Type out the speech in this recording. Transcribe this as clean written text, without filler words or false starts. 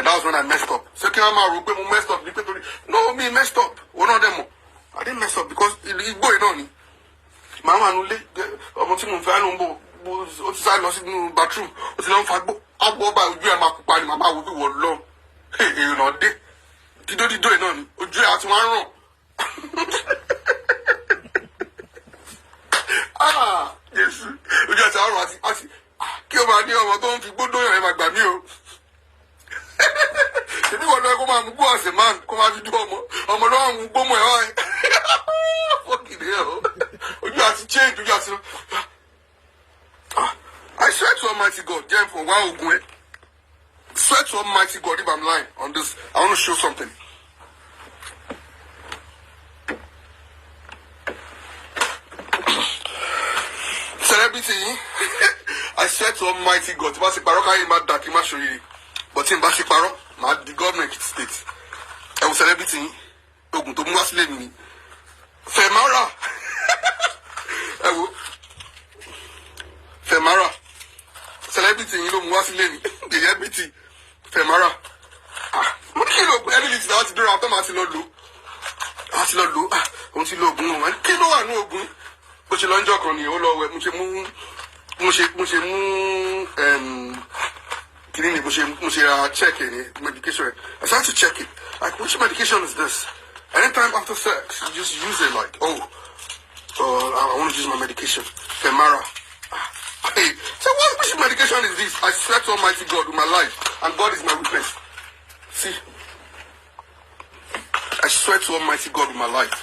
that was when I messed up. Second time I messed up. No, me messed up. One of them. I didn't mess up because it's going on. Mama no le ọmọ tí mo fẹ́ ló ń bọ̀ ó ti sáré lọ sí inú bathroom ó ti lọ ń fagbó agbó ọba ojú ẹ̀ máa pupa ni màmá wo bí wọ́n lọ èèyàn dé dídó ẹ̀ náà ni ojú ẹ̀ àti wọn ràn. Jésù ojú àti àrùn àti kí o máa ní ọmọ tó ń fi gbódó yàn ẹ máa gbà mí o. Ṣèbí wọn lọ kó máa mú gbó àṣẹ máa kó máa fi dúró ọmọ lọ́wọ́ mú gbómọ ẹ̀ wáyé. Fucking hell. You have to change. You have to. I swear to Almighty God, Jen, for one Ogun. Swear to Almighty God, if I'm lying on this, I want to show something. Celebrity, I swear to Almighty God, if I say Baroka, you might dark, you might show you. But in Basi Baro, the government state, I was celebrity. Ogun to Muslim. Femara. Femara. Celebrity, you know, Muslim. The celebrity. Femara. What kilo? Anything that do after Martilolo. Martilolo. Until Ogun. And kilo and Ogun. But you learn joke on you. All over. Checking medication. I started to check it. Like, which medication is this? Anytime after sex, you just use it like, I want to use my medication. Femara. Hey, so which medication is this? I swear to Almighty God with my life, and God is my witness. See? I swear to Almighty God with my life.